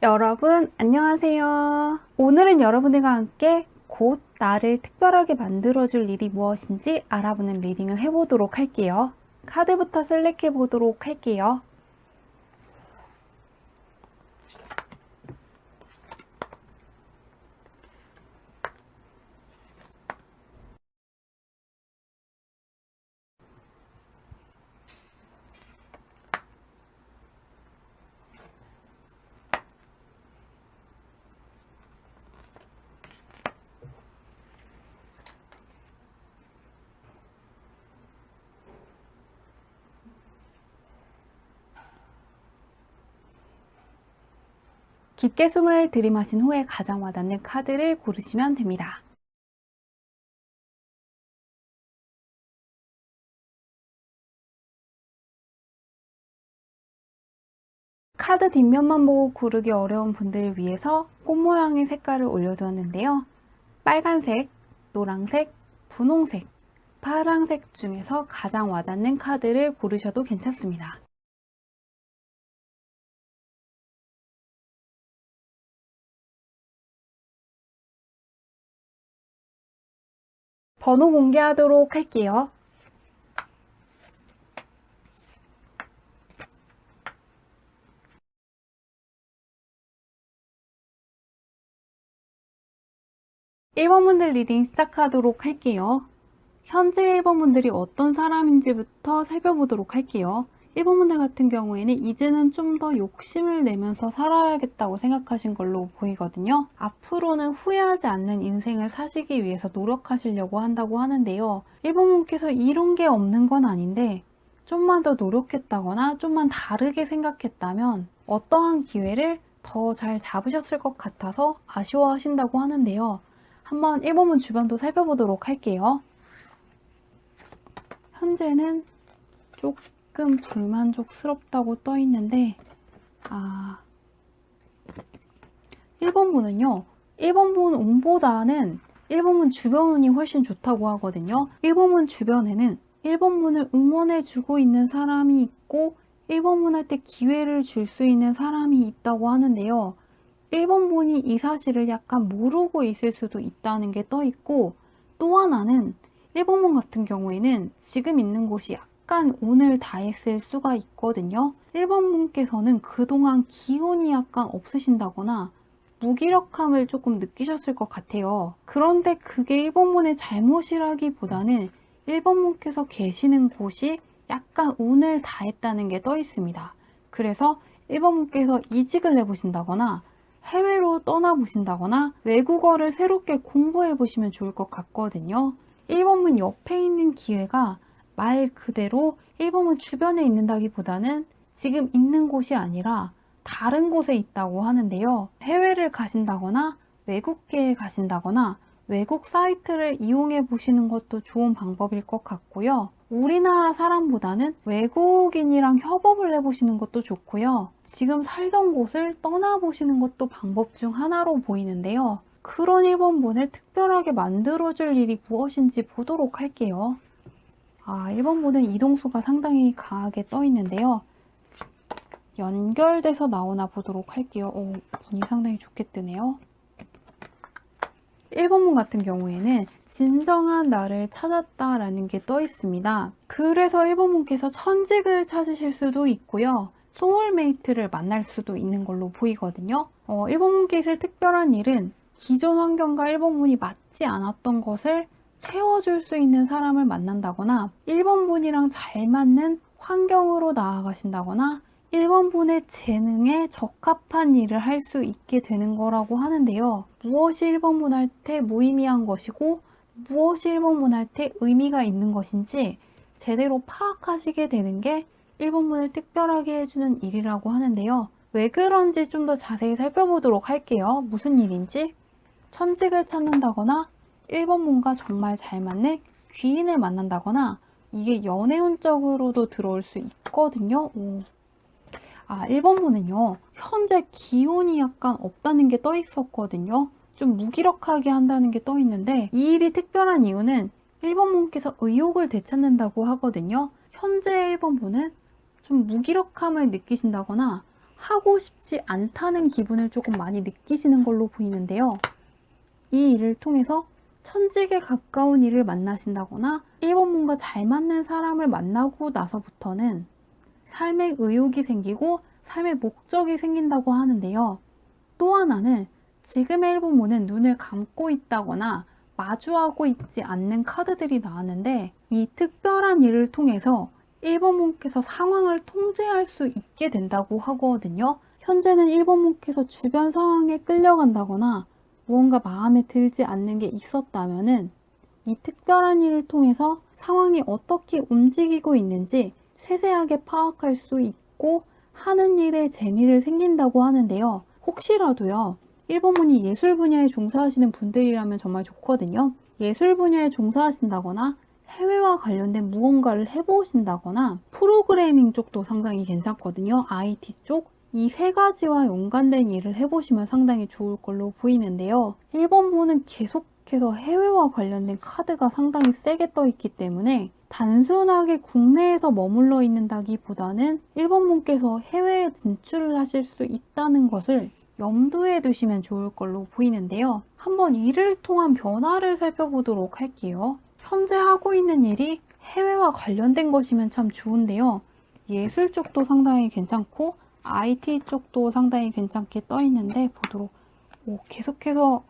여러분, 안녕하세요. 오늘은 여러분들과 함께 곧 나를 특별하게 만들어줄 일이 무엇인지 알아보는 리딩을 해보도록 할게요. 카드부터 셀렉해 보도록 할게요. 깊게 숨을 들이마신 후에 가장 와닿는 카드를 고르시면 됩니다. 카드 뒷면만 보고 고르기 어려운 분들을 위해서 꽃 모양의 색깔을 올려두었는데요. 빨간색, 노란색, 분홍색, 파란색 중에서 가장 와닿는 카드를 고르셔도 괜찮습니다. 번호 공개하도록 할게요. (1번) 분들 리딩 시작하도록 할게요. 현재 1번 분들이 어떤 사람인지부터 살펴보도록 할게요. 1번 분들 같은 경우에는 이제는 좀 더 욕심을 내면서 살아야겠다고 생각하신 걸로 보이거든요. 앞으로는 후회하지 않는 인생을 사시기 위해서 노력하시려고 한다고 하는데요. 1번 분께서 이런 게 없는 건 아닌데 좀만 더 노력했다거나 좀만 다르게 생각했다면 어떠한 기회를 더 잘 잡으셨을 것 같아서 아쉬워하신다고 하는데요. 한번 1번 분 주변도 살펴보도록 할게요. 현재는 조금 불만족스럽다고 떠 있는데 1번 분은요. 1번 분 운보다는 1번 분 주변 운이 훨씬 좋다고 하거든요. 1번 분 주변에는 1번 분을 응원해주고 있는 사람이 있고 1번 분한테 기회를 줄 수 있는 사람이 있다고 하는데요. 1번 분이 이 사실을 약간 모르고 있을 수도 있다는 게 떠 있고, 또 하나는 1번 분 같은 경우에는 지금 있는 곳이 약간 운을 다했을 수가 있거든요. 1번 분께서는 그동안 기운이 약간 없으신다거나 무기력함을 조금 느끼셨을 것 같아요. 그런데 그게 1번 분의 잘못이라기보다는 1번 분께서 계시는 곳이 약간 운을 다했다는 게 떠 있습니다. 그래서 1번 분께서 이직을 해보신다거나 해외로 떠나보신다거나 외국어를 새롭게 공부해보시면 좋을 것 같거든요. 1번 분 옆에 있는 기회가 말 그대로 1번 분 주변에 있는다기보다는 지금 있는 곳이 아니라 다른 곳에 있다고 하는데요. 해외를 가신다거나 외국계에 가신다거나 외국 사이트를 이용해 보시는 것도 좋은 방법일 것 같고요. 우리나라 사람보다는 외국인이랑 협업을 해보시는 것도 좋고요. 지금 살던 곳을 떠나보시는 것도 방법 중 하나로 보이는데요. 그런 1번 분을 특별하게 만들어줄 일이 무엇인지 보도록 할게요. 1번 분은 이동수가 상당히 강하게 떠 있는데요. 연결돼서 나오나 보도록 할게요. 분이 상당히 좋게 뜨네요. 1번 분 같은 경우에는 진정한 나를 찾았다라는 게 떠 있습니다. 그래서 1번 분께서 천직을 찾으실 수도 있고요. 소울메이트를 만날 수도 있는 걸로 보이거든요. 1번 분께 있을 특별한 일은 기존 환경과 1번 분이 맞지 않았던 것을 채워줄 수 있는 사람을 만난다거나 1번 분이랑 잘 맞는 환경으로 나아가신다거나 1번 분의 재능에 적합한 일을 할 수 있게 되는 거라고 하는데요. 무엇이 1번 분한테 무의미한 것이고 무엇이 1번 분한테 의미가 있는 것인지 제대로 파악하시게 되는 게 1번 분을 특별하게 해주는 일이라고 하는데요. 왜 그런지 좀 더 자세히 살펴보도록 할게요. 무슨 일인지. 천직을 찾는다거나 1번 분과 정말 잘 맞는 귀인을 만난다거나 이게 연애운적으로도 들어올 수 있거든요. 1번 분은요. 현재 기운이 약간 없다는 게 떠 있었거든요. 좀 무기력하게 한다는 게 떠 있는데 이 일이 특별한 이유는 1번 분께서 의욕을 되찾는다고 하거든요. 현재 1번 분은 좀 무기력함을 느끼신다거나 하고 싶지 않다는 기분을 조금 많이 느끼시는 걸로 보이는데요. 이 일을 통해서 천직에 가까운 일을 만나신다거나 1번문과 잘 맞는 사람을 만나고 나서부터는 삶의 의욕이 생기고 삶의 목적이 생긴다고 하는데요. 또 하나는 지금의 1번문은 눈을 감고 있다거나 마주하고 있지 않는 카드들이 나왔는데 이 특별한 일을 통해서 1번문께서 상황을 통제할 수 있게 된다고 하거든요. 현재는 1번문께서 주변 상황에 끌려간다거나 무언가 마음에 들지 않는 게 있었다면은 이 특별한 일을 통해서 상황이 어떻게 움직이고 있는지 세세하게 파악할 수 있고 하는 일에 재미를 생긴다고 하는데요. 혹시라도요, 1번문이 예술 분야에 종사하시는 분들이라면 정말 좋거든요. 예술 분야에 종사하신다거나 해외와 관련된 무언가를 해보신다거나 프로그래밍 쪽도 상당히 괜찮거든요. IT 쪽. 이 세 가지와 연관된 일을 해보시면 상당히 좋을 걸로 보이는데요. 1번문은 계속해서 해외와 관련된 카드가 상당히 세게 떠 있기 때문에 단순하게 국내에서 머물러 있는다기보다는 1번문께서 해외에 진출을 하실 수 있다는 것을 염두에 두시면 좋을 걸로 보이는데요. 한번 일을 통한 변화를 살펴보도록 할게요. 현재 하고 있는 일이 해외와 관련된 것이면 참 좋은데요. 예술 쪽도 상당히 괜찮고 IT 쪽도 상당히 괜찮게 떠 있는데 보도록 계속해서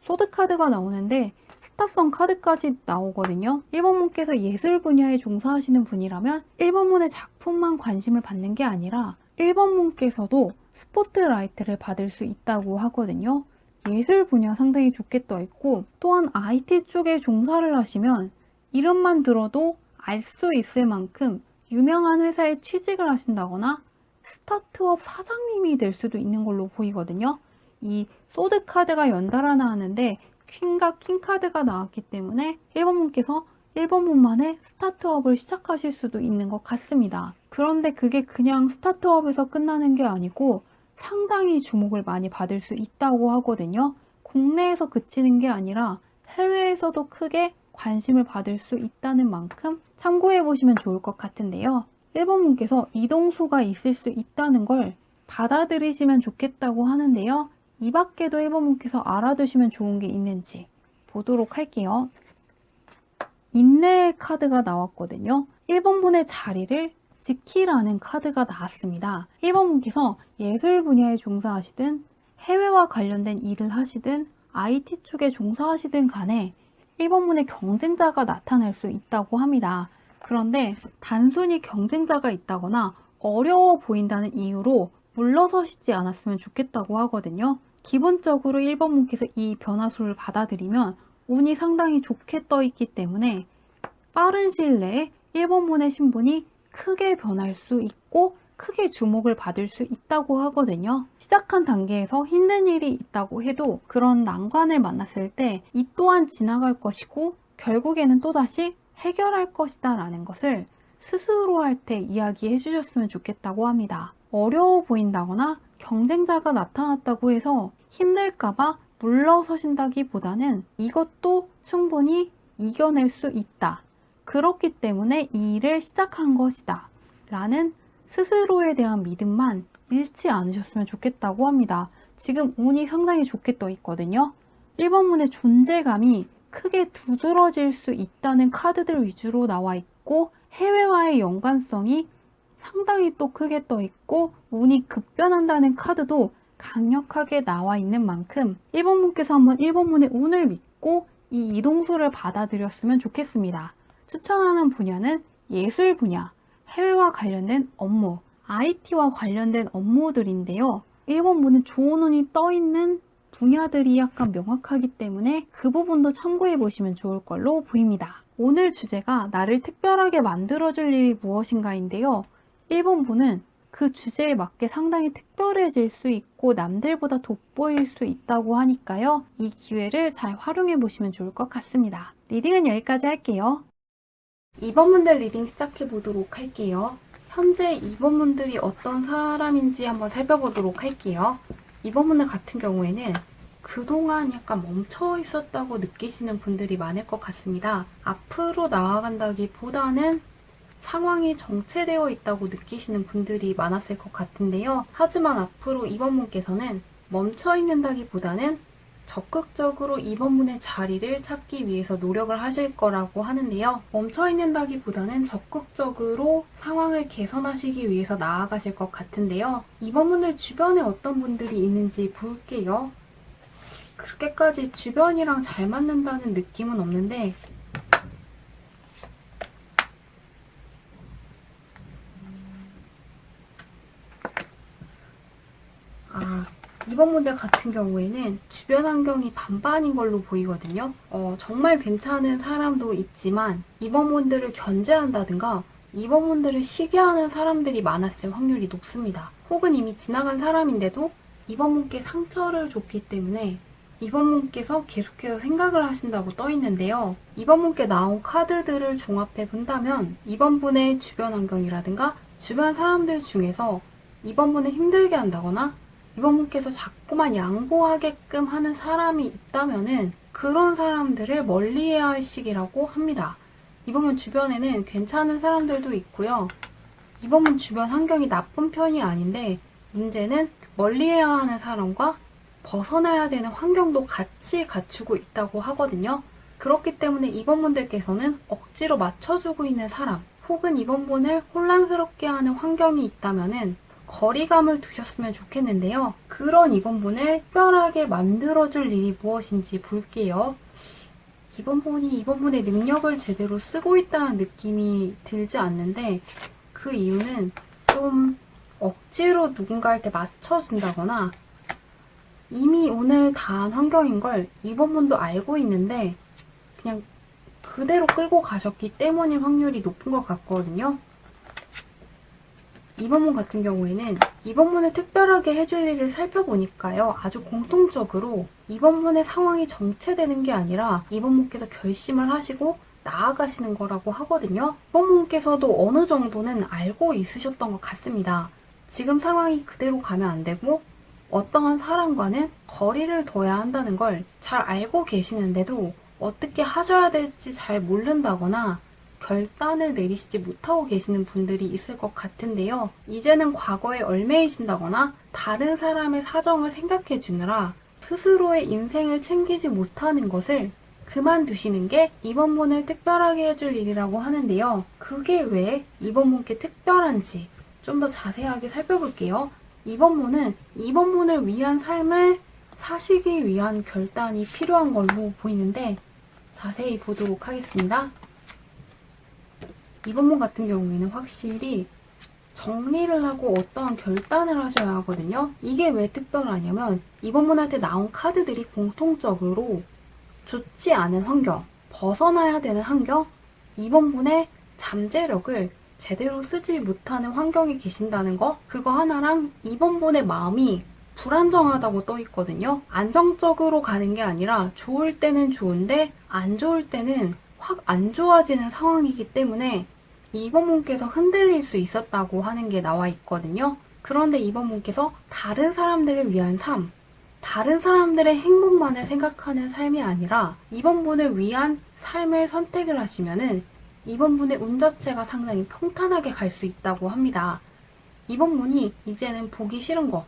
소드 카드가 나오는데 스타성 카드까지 나오거든요. 1번문께서 예술 분야에 종사하시는 분이라면 1번문의 작품만 관심을 받는 게 아니라 1번문께서도 스포트라이트를 받을 수 있다고 하거든요. 예술 분야 상당히 좋게 떠 있고 또한 IT 쪽에 종사를 하시면 이름만 들어도 알 수 있을 만큼 유명한 회사에 취직을 하신다거나 스타트업 사장님이 될 수도 있는 걸로 보이거든요. 이 소드 카드가 연달아 나왔는데 퀸과 킹 카드가 나왔기 때문에 1번문께서 1번문만의 스타트업을 시작하실 수도 있는 것 같습니다. 그런데 그게 그냥 스타트업에서 끝나는 게 아니고 상당히 주목을 많이 받을 수 있다고 하거든요. 국내에서 그치는 게 아니라 해외에서도 크게 관심을 받을 수 있다는 만큼 참고해 보시면 좋을 것 같은데요. 1번문께서 이동수가 있을 수 있다는 걸 받아들이시면 좋겠다고 하는데요. 이 밖에도 1번문께서 알아두시면 좋은 게 있는지 보도록 할게요. 인내의 카드가 나왔거든요. 1번문의 자리를 지키라는 카드가 나왔습니다. 1번문께서 예술 분야에 종사하시든 해외와 관련된 일을 하시든 IT 쪽에 종사하시든 간에 1번문의 경쟁자가 나타날 수 있다고 합니다. 그런데 단순히 경쟁자가 있다거나 어려워 보인다는 이유로 물러서시지 않았으면 좋겠다고 하거든요. 기본적으로 1번문께서 이 변화수를 받아들이면 운이 상당히 좋게 떠 있기 때문에 빠른 시일 내에 1번문의 신분이 크게 변할 수 있고 크게 주목을 받을 수 있다고 하거든요. 시작한 단계에서 힘든 일이 있다고 해도 그런 난관을 만났을 때 이 또한 지나갈 것이고 결국에는 또다시 해결할 것이다 라는 것을 스스로 할 때 이야기해 주셨으면 좋겠다고 합니다. 어려워 보인다거나 경쟁자가 나타났다고 해서 힘들까봐 물러서신다기보다는 이것도 충분히 이겨낼 수 있다. 그렇기 때문에 이 일을 시작한 것이다. 라는 스스로에 대한 믿음만 잃지 않으셨으면 좋겠다고 합니다. 지금 운이 상당히 좋게 떠 있거든요. 1번문의 존재감이 크게 두드러질 수 있다는 카드들 위주로 나와 있고 해외와의 연관성이 상당히 또 크게 떠 있고 운이 급변한다는 카드도 강력하게 나와 있는 만큼 1번문께서 한번 1번문의 운을 믿고 이 이동수를 받아들였으면 좋겠습니다. 추천하는 분야는 예술 분야, 해외와 관련된 업무, IT와 관련된 업무들인데요. 1번문은 좋은 운이 떠 있는 분야들이 약간 명확하기 때문에 그 부분도 참고해 보시면 좋을 걸로 보입니다. 오늘 주제가 나를 특별하게 만들어줄 일이 무엇인가인데요. 1번분은 그 주제에 맞게 상당히 특별해질 수 있고 남들보다 돋보일 수 있다고 하니까요. 이 기회를 잘 활용해 보시면 좋을 것 같습니다. 리딩은 여기까지 할게요. 2번분들 리딩 시작해 보도록 할게요. 현재 2번분들이 어떤 사람인지 한번 살펴보도록 할게요. 2번분들 같은 경우에는 그동안 약간 멈춰 있었다고 느끼시는 분들이 많을 것 같습니다. 앞으로 나아간다기보다는 상황이 정체되어 있다고 느끼시는 분들이 많았을 것 같은데요. 하지만 앞으로 이번 분께서는 멈춰 있는다기보다는 적극적으로 이번 분의 자리를 찾기 위해서 노력을 하실 거라고 하는데요. 멈춰 있는다기보다는 적극적으로 상황을 개선하시기 위해서 나아가실 것 같은데요. 이번 분들 주변에 어떤 분들이 있는지 볼게요. 그렇게까지 주변이랑 잘 맞는다는 느낌은 없는데 이번 분들 같은 경우에는 주변 환경이 반반인 걸로 보이거든요. 정말 괜찮은 사람도 있지만 이번 분들을 견제한다든가 이번 분들을 시기하는 사람들이 많았을 확률이 높습니다. 혹은 이미 지나간 사람인데도 이번 분께 상처를 줬기 때문에 이번 분께서 계속해서 생각을 하신다고 떠 있는데요. 이번 분께 나온 카드들을 종합해 본다면 이번 분의 주변 환경이라든가 주변 사람들 중에서 이번 분을 힘들게 한다거나 이번 분께서 자꾸만 양보하게끔 하는 사람이 있다면은 그런 사람들을 멀리해야 할 시기라고 합니다. 이번 분 주변에는 괜찮은 사람들도 있고요. 이번 분 주변 환경이 나쁜 편이 아닌데 문제는 멀리해야 하는 사람과 벗어나야 되는 환경도 같이 갖추고 있다고 하거든요. 그렇기 때문에 이번 분들께서는 억지로 맞춰주고 있는 사람 혹은 이번 분을 혼란스럽게 하는 환경이 있다면은 거리감을 두셨으면 좋겠는데요. 그런 이번 분을 특별하게 만들어줄 일이 무엇인지 볼게요. 이번 분이 이번 분의 능력을 제대로 쓰고 있다는 느낌이 들지 않는데 그 이유는 좀 억지로 누군가한테 맞춰준다거나 이미 오늘 닿은 환경인 걸 이번 분도 알고 있는데 그냥 그대로 끌고 가셨기 때문일 확률이 높은 것 같거든요. 이번 분 같은 경우에는 이번 분을 특별하게 해줄 일을 살펴보니까요. 아주 공통적으로 이번 분의 상황이 정체되는 게 아니라 이번 분께서 결심을 하시고 나아가시는 거라고 하거든요. 이번 분께서도 어느 정도는 알고 있으셨던 것 같습니다. 지금 상황이 그대로 가면 안 되고 어떠한 사람과는 거리를 둬야 한다는 걸 잘 알고 계시는데도 어떻게 하셔야 될지 잘 모른다거나 결단을 내리시지 못하고 계시는 분들이 있을 것 같은데요. 이제는 과거에 얽매이신다거나 다른 사람의 사정을 생각해 주느라 스스로의 인생을 챙기지 못하는 것을 그만두시는 게 이번 분을 특별하게 해줄 일이라고 하는데요. 그게 왜 이번 분께 특별한지 좀 더 자세하게 살펴볼게요. 이번 분은 이번 분을 위한 삶을 사시기 위한 결단이 필요한 걸로 보이는데 자세히 보도록 하겠습니다. 이번 분 같은 경우에는 확실히 정리를 하고 어떠한 결단을 하셔야 하거든요. 이게 왜 특별하냐면 이번 분한테 나온 카드들이 공통적으로 좋지 않은 환경, 벗어나야 되는 환경, 이번 분의 잠재력을 제대로 쓰지 못하는 환경에 계신다는 거, 그거 하나랑 이번 분의 마음이 불안정하다고 떠 있거든요. 안정적으로 가는 게 아니라 좋을 때는 좋은데 안 좋을 때는 확 안 좋아지는 상황이기 때문에 이번 분께서 흔들릴 수 있었다고 하는 게 나와 있거든요. 그런데 이번 분께서 다른 사람들을 위한 삶, 다른 사람들의 행복만을 생각하는 삶이 아니라 이번 분을 위한 삶을 선택을 하시면은 이번 분의 운 자체가 상당히 평탄하게 갈 수 있다고 합니다. 이번 분이 이제는 보기 싫은 거,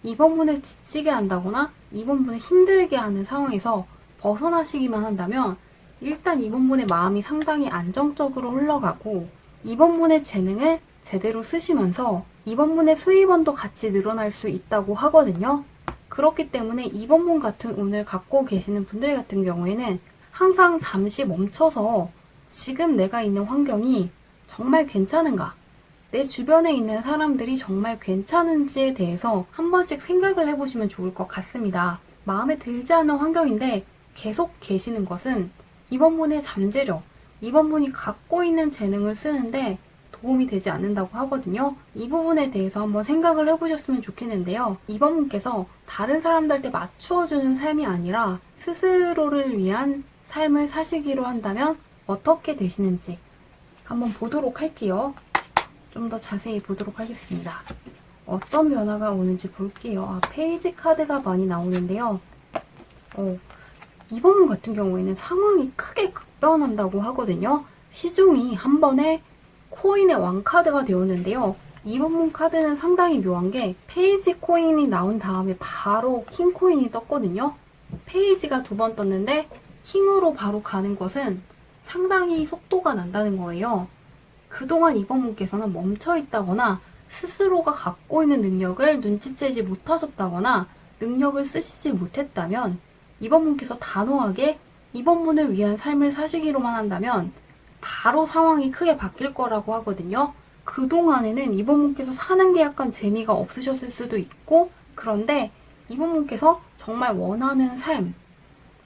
이번 분을 지치게 한다거나 이번 분을 힘들게 하는 상황에서 벗어나시기만 한다면 일단 이번 분의 마음이 상당히 안정적으로 흘러가고 이번 분의 재능을 제대로 쓰시면서 이번 분의 수입원도 같이 늘어날 수 있다고 하거든요. 그렇기 때문에 이번 분 같은 운을 갖고 계시는 분들 같은 경우에는 항상 잠시 멈춰서 지금 내가 있는 환경이 정말 괜찮은가? 내 주변에 있는 사람들이 정말 괜찮은지에 대해서 한 번씩 생각을 해보시면 좋을 것 같습니다. 마음에 들지 않는 환경인데 계속 계시는 것은 이번 분의 잠재력, 이번 분이 갖고 있는 재능을 쓰는데 도움이 되지 않는다고 하거든요. 이 부분에 대해서 한번 생각을 해보셨으면 좋겠는데요. 이번 분께서 다른 사람들한테 맞추어주는 삶이 아니라 스스로를 위한 삶을 사시기로 한다면 어떻게 되시는지 한번 보도록 할게요. 좀 더 자세히 보도록 하겠습니다. 어떤 변화가 오는지 볼게요. 페이지 카드가 많이 나오는데요. 이번 분 같은 경우에는 상황이 크게 급변한다고 하거든요. 시중이 한 번에 코인의 왕카드가 되었는데요. 이번 문 카드는 상당히 묘한 게 페이지 코인이 나온 다음에 바로 킹 코인이 떴거든요. 페이지가 2번 떴는데 킹으로 바로 가는 것은 상당히 속도가 난다는 거예요. 그동안 이번 문께서는 멈춰 있다거나 스스로가 갖고 있는 능력을 눈치채지 못하셨다거나 능력을 쓰시지 못했다면 이번 문께서 단호하게 이번 문을 위한 삶을 사시기로만 한다면 바로 상황이 크게 바뀔 거라고 하거든요. 그동안에는 이번 문께서 사는 게 약간 재미가 없으셨을 수도 있고, 그런데 이번 문께서 정말 원하는 삶,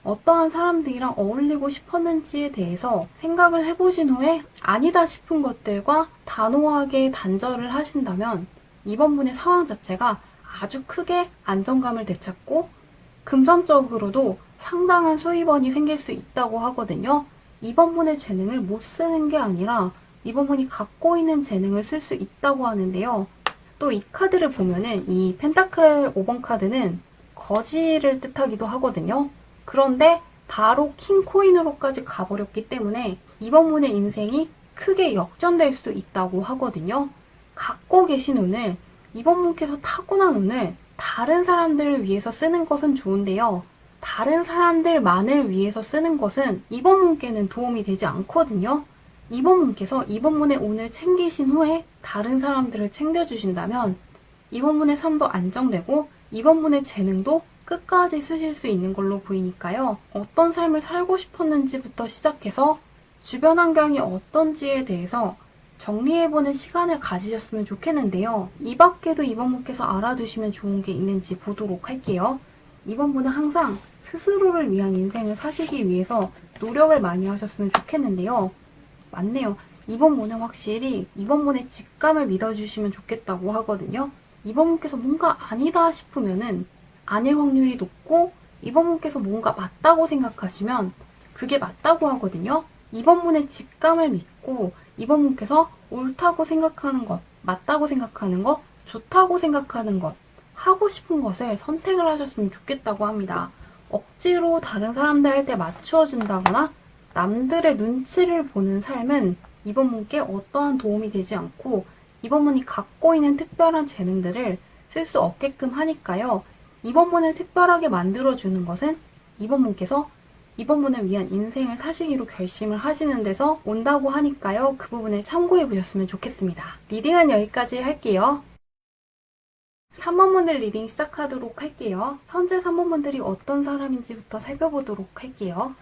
어떠한 사람들이랑 어울리고 싶었는지에 대해서 생각을 해보신 후에 아니다 싶은 것들과 단호하게 단절을 하신다면 이번 분의 상황 자체가 아주 크게 안정감을 되찾고 금전적으로도 상당한 수입원이 생길 수 있다고 하거든요. 이번 분의 재능을 못 쓰는 게 아니라 이번 분이 갖고 있는 재능을 쓸 수 있다고 하는데요. 또 이 카드를 보면은 이 펜타클 5번 카드는 거지를 뜻하기도 하거든요. 그런데 바로 킹 코인으로까지 가버렸기 때문에 이번 분의 인생이 크게 역전될 수 있다고 하거든요. 갖고 계신 운을, 이번 분께서 타고난 운을 다른 사람들을 위해서 쓰는 것은 좋은데요. 다른 사람들만을 위해서 쓰는 것은 이번 분께는 도움이 되지 않거든요. 이번 분께서 이번 분의 운을 챙기신 후에 다른 사람들을 챙겨주신다면 이번 분의 삶도 안정되고 이번 분의 재능도 끝까지 쓰실 수 있는 걸로 보이니까요. 어떤 삶을 살고 싶었는지부터 시작해서 주변 환경이 어떤지에 대해서 정리해보는 시간을 가지셨으면 좋겠는데요. 이 밖에도 이번 분께서 알아두시면 좋은 게 있는지 보도록 할게요. 이번 분은 항상 스스로를 위한 인생을 사시기 위해서 노력을 많이 하셨으면 좋겠는데요. 맞네요. 이번 분은 확실히 이번 분의 직감을 믿어주시면 좋겠다고 하거든요. 이번 분께서 뭔가 아니다 싶으면은 아닐 확률이 높고 이번 분께서 뭔가 맞다고 생각하시면 그게 맞다고 하거든요. 이번 분의 직감을 믿고 이번 분께서 옳다고 생각하는 것, 맞다고 생각하는 것, 좋다고 생각하는 것, 하고 싶은 것을 선택을 하셨으면 좋겠다고 합니다. 억지로 다른 사람들한테 맞추어 준다거나 남들의 눈치를 보는 삶은 이번 분께 어떠한 도움이 되지 않고 이번 분이 갖고 있는 특별한 재능들을 쓸 수 없게끔 하니까요. 이번 분을 특별하게 만들어주는 것은 이번 분께서 이번 분을 위한 인생을 사시기로 결심을 하시는 데서 온다고 하니까요. 그 부분을 참고해 보셨으면 좋겠습니다. 리딩은 여기까지 할게요. 3번분들 리딩 시작하도록 할게요. 현재 3번분들이 어떤 사람인지부터 살펴보도록 할게요.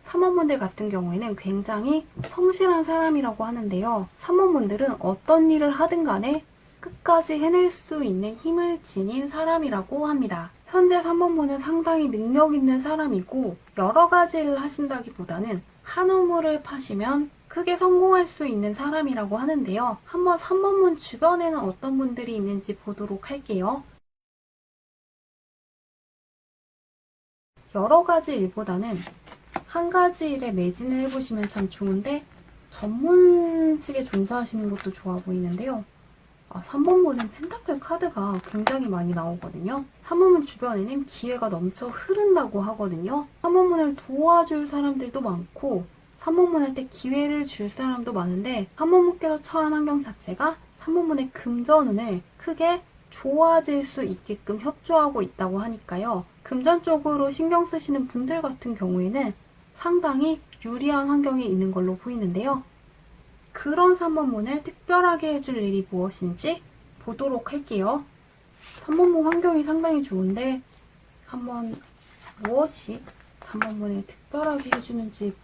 3번분들 같은 경우에는 굉장히 성실한 사람이라고 하는데요. 3번분들은 어떤 일을 하든 간에 끝까지 해낼 수 있는 힘을 지닌 사람이라고 합니다. 현재 3번분은 상당히 능력 있는 사람이고 여러 가지 일을 하신다기보다는 한 우물을 파시면 크게 성공할 수 있는 사람이라고 하는데요. 한번 3번분 주변에는 어떤 분들이 있는지 보도록 할게요. 여러 가지 일보다는 한 가지 일에 매진을 해보시면 참 좋은데 전문 측에 종사하시는 것도 좋아 보이는데요. 3번분은 펜타클 카드가 굉장히 많이 나오거든요. 3번분 주변에는 기회가 넘쳐 흐른다고 하거든요. 3번분을 도와줄 사람들도 많고 3번분 할 때 기회를 줄 사람도 많은데 3번분께서 처한 환경 자체가 3번분의 금전운을 크게 좋아질 수 있게끔 협조하고 있다고 하니까요. 금전 쪽으로 신경 쓰시는 분들 같은 경우에는 상당히 유리한 환경에 있는 걸로 보이는데요. 그런 3번분을 특별하게 해줄 일이 무엇인지 보도록 할게요. 3번분 환경이 상당히 좋은데 한번 무엇이 3번분을 특별하게 해주는지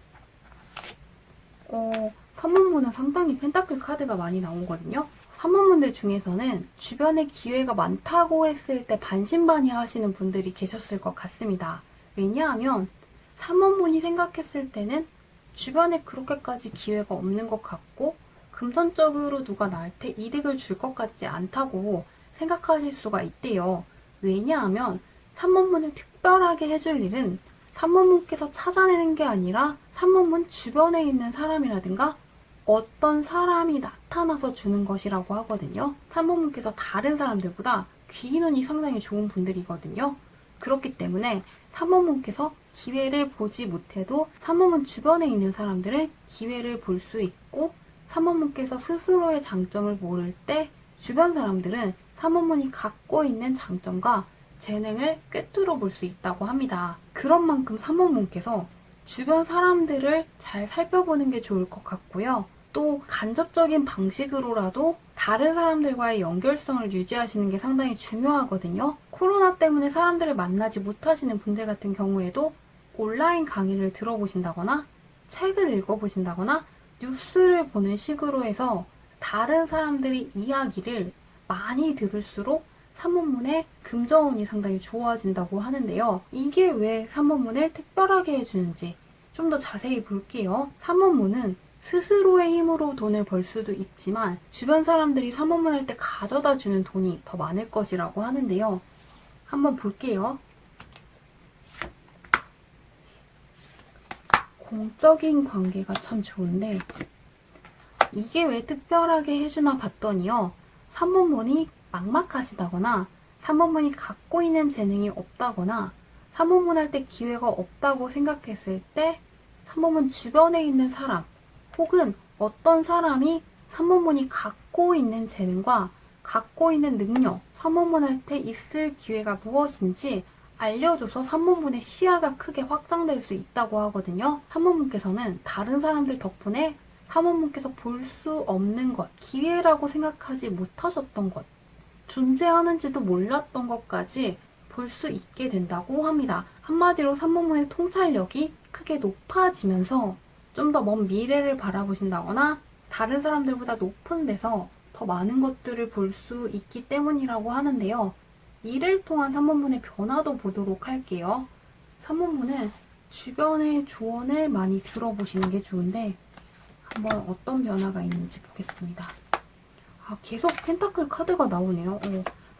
3번분은 상당히 펜타클 카드가 많이 나오거든요. 3번분들 중에서는 주변에 기회가 많다고 했을 때 반신반의 하시는 분들이 계셨을 것 같습니다. 왜냐하면 3번분이 생각했을 때는 주변에 그렇게까지 기회가 없는 것 같고 금전적으로 누가 나한테 이득을 줄 것 같지 않다고 생각하실 수가 있대요. 왜냐하면 3번분을 특별하게 해줄 일은 3번분께서 찾아내는 게 아니라 3번분 주변에 있는 사람이라든가 어떤 사람이 나타나서 주는 것이라고 하거든요. 3번분께서 다른 사람들보다 귀인운이 상당히 좋은 분들이거든요. 그렇기 때문에 3번분께서 기회를 보지 못해도 3번분 주변에 있는 사람들은 기회를 볼 수 있고 3번분께서 스스로의 장점을 모를 때 주변 사람들은 3번분이 갖고 있는 장점과 재능을 꿰뚫어 볼 수 있다고 합니다. 그런 만큼 3번분께서 주변 사람들을 잘 살펴보는 게 좋을 것 같고요. 또 간접적인 방식으로라도 다른 사람들과의 연결성을 유지하시는 게 상당히 중요하거든요. 코로나 때문에 사람들을 만나지 못하시는 분들 같은 경우에도 온라인 강의를 들어보신다거나 책을 읽어보신다거나 뉴스를 보는 식으로 해서 다른 사람들의 이야기를 많이 들을수록 3번문의 금전운이 상당히 좋아진다고 하는데요. 이게 왜 3번문을 특별하게 해주는지 좀 더 자세히 볼게요. 3번문은 스스로의 힘으로 돈을 벌 수도 있지만 주변 사람들이 3번문 할 때 가져다 주는 돈이 더 많을 것이라고 하는데요. 한번 볼게요. 공적인 관계가 참 좋은데 이게 왜 특별하게 해주나 봤더니요. 3번문이 막막하시다거나 3번문이 갖고 있는 재능이 없다거나 3번문 할 때 기회가 없다고 생각했을 때 3번문 주변에 있는 사람 혹은 어떤 사람이 3번문이 갖고 있는 재능과 갖고 있는 능력 3번문 할 때 있을 기회가 무엇인지 알려줘서 3번문의 시야가 크게 확장될 수 있다고 하거든요. 3번문께서는 다른 사람들 덕분에 3번문께서 볼 수 없는 것, 기회라고 생각하지 못하셨던 것, 존재하는지도 몰랐던 것까지 볼 수 있게 된다고 합니다. 한마디로 3번문의 통찰력이 크게 높아지면서 좀 더 먼 미래를 바라보신다거나 다른 사람들보다 높은 데서 더 많은 것들을 볼 수 있기 때문이라고 하는데요. 이를 통한 3번문의 변화도 보도록 할게요. 3번문은 주변의 조언을 많이 들어보시는 게 좋은데 한번 어떤 변화가 있는지 보겠습니다. 계속 펜타클 카드가 나오네요.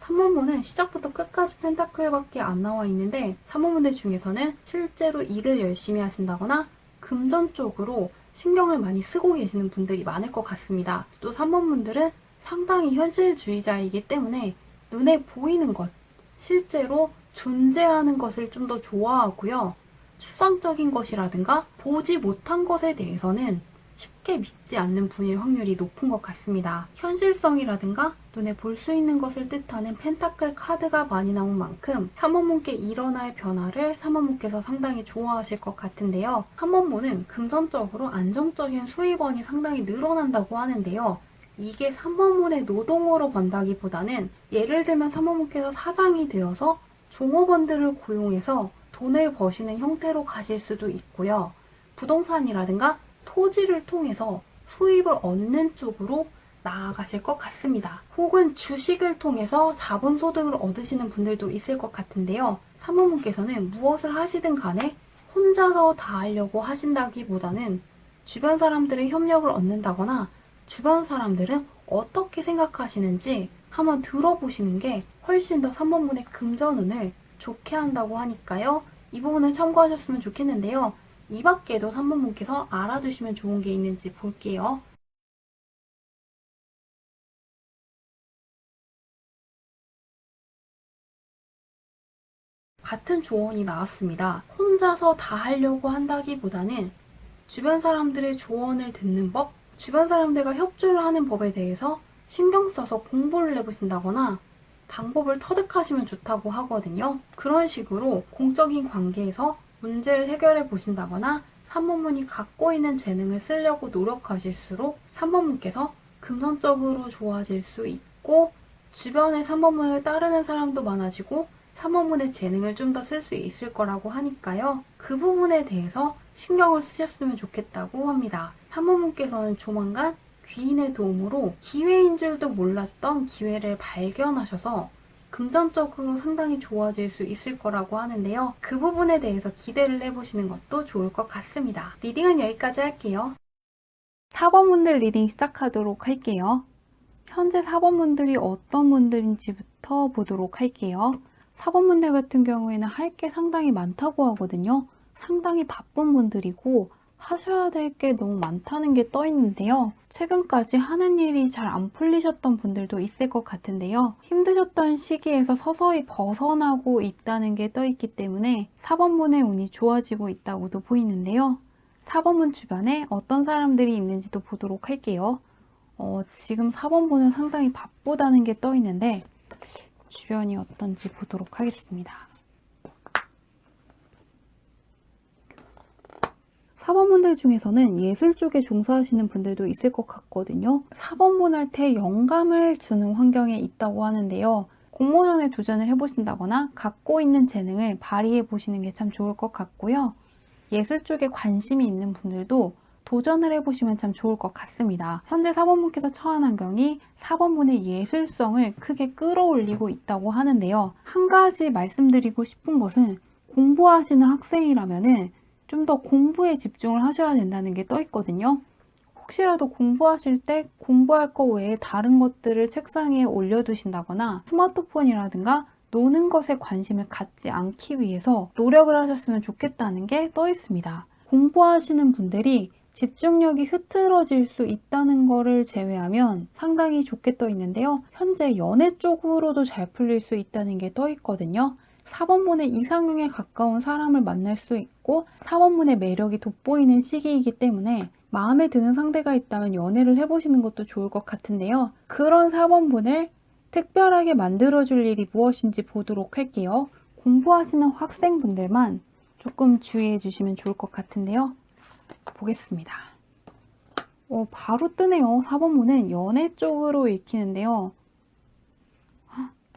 3번문은 시작부터 끝까지 펜타클밖에 안 나와 있는데 3번문들 중에서는 실제로 일을 열심히 하신다거나 금전 쪽으로 신경을 많이 쓰고 계시는 분들이 많을 것 같습니다. 또 3번문들은 상당히 현실주의자이기 때문에 눈에 보이는 것, 실제로 존재하는 것을 좀 더 좋아하고요. 추상적인 것이라든가 보지 못한 것에 대해서는 쉽게 믿지 않는 분일 확률이 높은 것 같습니다. 현실성이라든가 눈에 볼 수 있는 것을 뜻하는 펜타클 카드가 많이 나온 만큼 3번문께 일어날 변화를 3번문께서 상당히 좋아하실 것 같은데요. 3번문은 금전적으로 안정적인 수입원이 상당히 늘어난다고 하는데요. 이게 3번문의 노동으로 번다기보다는 예를 들면 3번문께서 사장이 되어서 종업원들을 고용해서 돈을 버시는 형태로 가실 수도 있고요. 부동산이라든가 토지를 통해서 수입을 얻는 쪽으로 나아가실 것 같습니다. 혹은 주식을 통해서 자본소득을 얻으시는 분들도 있을 것 같은데요. 3번문께서는 무엇을 하시든 간에 혼자서 다 하려고 하신다기보다는 주변 사람들의 협력을 얻는다거나 주변 사람들은 어떻게 생각하시는지 한번 들어보시는 게 훨씬 더 3번문의 금전운을 좋게 한다고 하니까요. 이 부분을 참고하셨으면 좋겠는데요. 이 밖에도 3번문께서 알아두시면 좋은 게 있는지 볼게요. 같은 조언이 나왔습니다. 혼자서 다 하려고 한다기보다는 주변 사람들의 조언을 듣는 법, 주변 사람들과 협조를 하는 법에 대해서 신경 써서 공부를 해보신다거나 방법을 터득하시면 좋다고 하거든요. 그런 식으로 공적인 관계에서 문제를 해결해 보신다거나 3번문이 갖고 있는 재능을 쓰려고 노력하실수록 3번문께서 금전적으로 좋아질 수 있고 주변에 3번문을 따르는 사람도 많아지고 3번문의 재능을 좀 더 쓸 수 있을 거라고 하니까요. 그 부분에 대해서 신경을 쓰셨으면 좋겠다고 합니다. 3번문께서는 조만간 귀인의 도움으로 기회인 줄도 몰랐던 기회를 발견하셔서 금전적으로 상당히 좋아질 수 있을 거라고 하는데요. 그 부분에 대해서 기대를 해보시는 것도 좋을 것 같습니다. 리딩은 여기까지 할게요. 4번분들 리딩 시작하도록 할게요. 현재 4번분들이 어떤 분들인지부터 보도록 할게요. 4번분들 같은 경우에는 할 게 상당히 많다고 하거든요. 상당히 바쁜 분들이고 하셔야 될 게 너무 많다는 게 떠 있는데요. 최근까지 하는 일이 잘 안 풀리셨던 분들도 있을 것 같은데요. 힘드셨던 시기에서 서서히 벗어나고 있다는 게 떠 있기 때문에 4번분의 운이 좋아지고 있다고도 보이는데요. 4번문 주변에 어떤 사람들이 있는지도 보도록 할게요. 지금 4번문은 상당히 바쁘다는 게 떠 있는데 주변이 어떤지 보도록 하겠습니다. 4번분들 중에서는 예술 쪽에 종사하시는 분들도 있을 것 같거든요. 4번분 할 때 영감을 주는 환경에 있다고 하는데요. 공모전에 도전을 해보신다거나 갖고 있는 재능을 발휘해 보시는 게 참 좋을 것 같고요. 예술 쪽에 관심이 있는 분들도 도전을 해보시면 참 좋을 것 같습니다. 현재 4번분께서 처한 환경이 4번분의 예술성을 크게 끌어올리고 있다고 하는데요. 한 가지 말씀드리고 싶은 것은 공부하시는 학생이라면은 좀 더 공부에 집중을 하셔야 된다는 게 떠 있거든요. 혹시라도 공부하실 때 공부할 거 외에 다른 것들을 책상에 올려두신다거나 스마트폰이라든가 노는 것에 관심을 갖지 않기 위해서 노력을 하셨으면 좋겠다는 게 떠 있습니다. 공부하시는 분들이 집중력이 흐트러질 수 있다는 거를 제외하면 상당히 좋게 떠 있는데요. 현재 연애 쪽으로도 잘 풀릴 수 있다는 게 떠 있거든요. 4번분의 이상형에 가까운 사람을 만날 수 있고 4번분의 매력이 돋보이는 시기이기 때문에 마음에 드는 상대가 있다면 연애를 해보시는 것도 좋을 것 같은데요. 그런 4번분을 특별하게 만들어줄 일이 무엇인지 보도록 할게요. 공부하시는 학생분들만 조금 주의해 주시면 좋을 것 같은데요. 보겠습니다. 바로 뜨네요. 4번분은 연애 쪽으로 읽히는데요.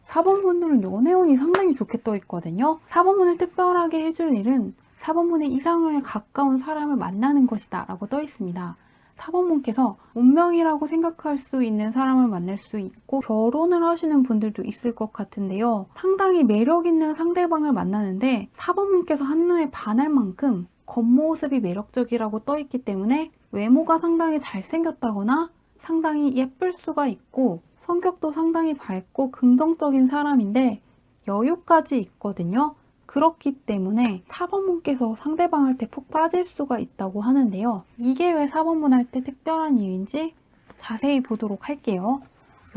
4번분들은 연애운이 상당히 좋게 떠 있거든요. 4번분을 특별하게 해줄 일은 4번분의 이상형에 가까운 사람을 만나는 것이다 라고 떠 있습니다. 4번분께서 운명이라고 생각할 수 있는 사람을 만날 수 있고 결혼을 하시는 분들도 있을 것 같은데요. 상당히 매력 있는 상대방을 만나는데 4번분께서 한눈에 반할 만큼 겉모습이 매력적이라고 떠 있기 때문에 외모가 상당히 잘생겼다거나 상당히 예쁠 수가 있고 성격도 상당히 밝고 긍정적인 사람인데 여유까지 있거든요. 그렇기 때문에 4번분께서 상대방 할 때 푹 빠질 수가 있다고 하는데요. 이게 왜 4번분 할 때 특별한 이유인지 자세히 보도록 할게요.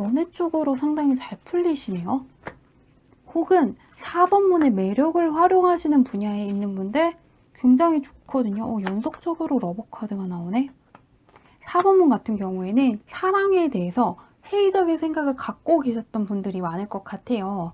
연애 쪽으로 상당히 잘 풀리시네요. 혹은 4번분의 매력을 활용하시는 분야에 있는 분들 굉장히 좋거든요. 연속적으로 러브카드가 나오네. 4번분 같은 경우에는 사랑에 대해서 회의적인 생각을 갖고 계셨던 분들이 많을 것 같아요.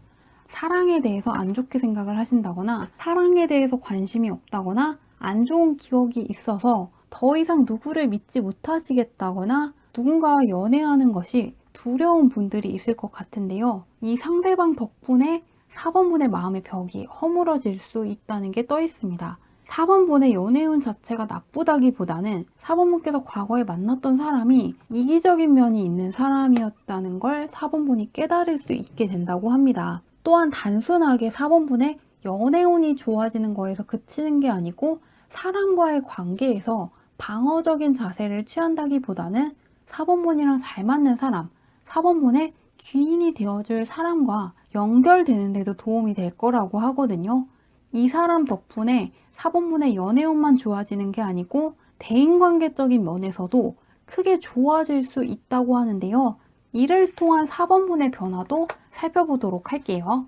사랑에 대해서 안 좋게 생각을 하신다거나 사랑에 대해서 관심이 없다거나 안 좋은 기억이 있어서 더 이상 누구를 믿지 못하시겠다거나 누군가와 연애하는 것이 두려운 분들이 있을 것 같은데요. 이 상대방 덕분에 4번분의 마음의 벽이 허물어질 수 있다는 게 떠 있습니다. 4번분의 연애운 자체가 나쁘다기보다는 4번분께서 과거에 만났던 사람이 이기적인 면이 있는 사람이었다는 걸 4번분이 깨달을 수 있게 된다고 합니다. 또한 단순하게 4번분의 연애운이 좋아지는 거에서 그치는 게 아니고 사람과의 관계에서 방어적인 자세를 취한다기보다는 4번분이랑 잘 맞는 사람, 4번분의 귀인이 되어줄 사람과 연결되는 데도 도움이 될 거라고 하거든요. 이 사람 덕분에 4번분의 연애운만 좋아지는 게 아니고 대인관계적인 면에서도 크게 좋아질 수 있다고 하는데요. 이를 통한 4번분의 변화도 살펴보도록 할게요.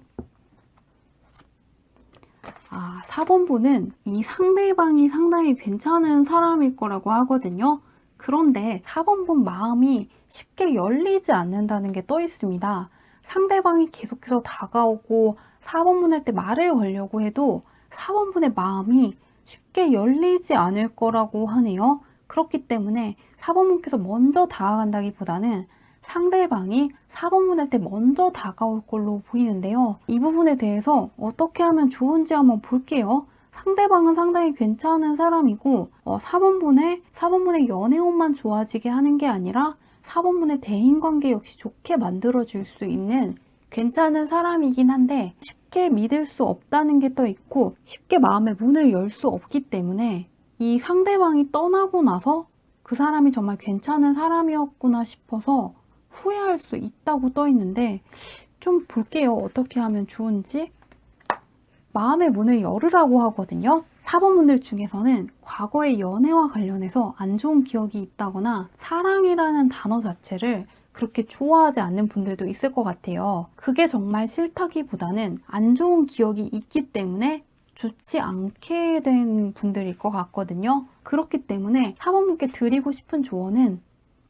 4번분은 이 상대방이 상당히 괜찮은 사람일 거라고 하거든요. 그런데 4번분 마음이 쉽게 열리지 않는다는 게 떠 있습니다. 상대방이 계속해서 다가오고 4번분 할 때 말을 걸려고 해도 4번분의 마음이 쉽게 열리지 않을 거라고 하네요. 그렇기 때문에 4번분께서 먼저 다가간다기보다는 상대방이 4번분 할 때 먼저 다가올 걸로 보이는데요. 이 부분에 대해서 어떻게 하면 좋은지 한번 볼게요. 상대방은 상당히 괜찮은 사람이고 4번분의 연애운만 좋아지게 하는 게 아니라 4번분의 대인관계 역시 좋게 만들어줄 수 있는 괜찮은 사람이긴 한데 쉽게 믿을 수 없다는 게 떠 있고 쉽게 마음의 문을 열 수 없기 때문에 이 상대방이 떠나고 나서 그 사람이 정말 괜찮은 사람이었구나 싶어서 후회할 수 있다고 떠 있는데 좀 볼게요. 어떻게 하면 좋은지. 마음의 문을 열으라고 하거든요. 4번분들 중에서는 과거의 연애와 관련해서 안 좋은 기억이 있다거나 사랑이라는 단어 자체를 그렇게 좋아하지 않는 분들도 있을 것 같아요. 그게 정말 싫다기보다는 안 좋은 기억이 있기 때문에 좋지 않게 된 분들일 것 같거든요. 그렇기 때문에 4번분께 드리고 싶은 조언은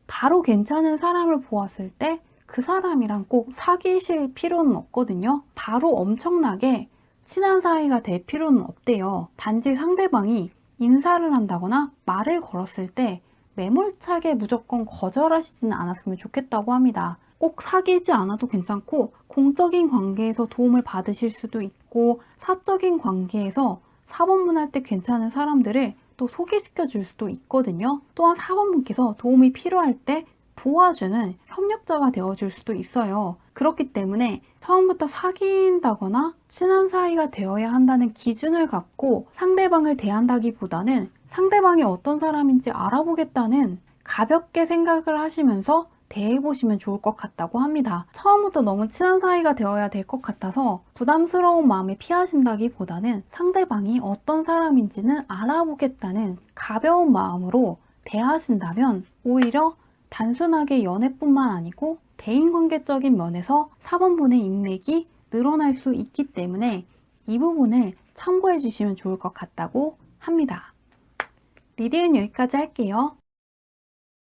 바로 괜찮은 사람을 보았을 때 그 사람이랑 꼭 사귀실 필요는 없거든요. 바로 엄청나게 친한 사이가 될 필요는 없대요. 단지 상대방이 인사를 한다거나 말을 걸었을 때 매몰차게 무조건 거절하시지는 않았으면 좋겠다고 합니다. 꼭 사귀지 않아도 괜찮고 공적인 관계에서 도움을 받으실 수도 있고 사적인 관계에서 4번분 할 때 괜찮은 사람들을 또 소개시켜 줄 수도 있거든요. 또한 4번분께서 도움이 필요할 때 도와주는 협력자가 되어줄 수도 있어요. 그렇기 때문에 처음부터 사귄다거나 친한 사이가 되어야 한다는 기준을 갖고 상대방을 대한다기보다는 상대방이 어떤 사람인지 알아보겠다는 가볍게 생각을 하시면서 대해보시면 좋을 것 같다고 합니다. 처음부터 너무 친한 사이가 되어야 될 것 같아서 부담스러운 마음에 피하신다기보다는 상대방이 어떤 사람인지는 알아보겠다는 가벼운 마음으로 대하신다면 오히려 단순하게 연애뿐만 아니고 대인관계적인 면에서 4번분의 인맥이 늘어날 수 있기 때문에 이 부분을 참고해 주시면 좋을 것 같다고 합니다. 리딩은 여기까지 할게요.